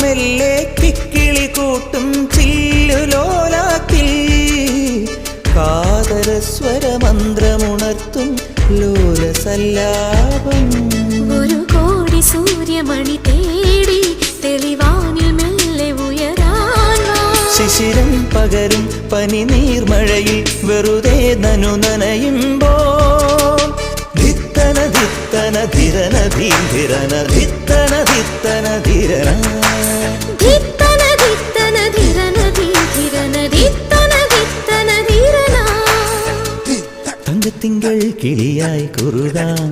മെല്ലെ കിക്കിളി കൂട്ടും ചില്ലുലോലാക്കിൽ കാതരസ്വരമന്ത്രമുണർത്തും ലോലസല്ലാപം. ഒരു കോടി സൂര്യമണി തേടി തെളിവാനിൽ മെല്ലെ ഉയരാൻ ശിശിരം പകരും പനി നീർമഴയിൽ വെറുതെ നനു നനയുമ്പോൾ ധിത്തന ധിത്തന ധിരന ധീരന ധിത്തന ധിത്തന ധിരന ധിത്തന ധിത്തന ധിരന ധീരന ധിത്തന ധിത്തന ധിരന. തങ്കത്തിങ്കൾ കിളിയായി കുറുകാം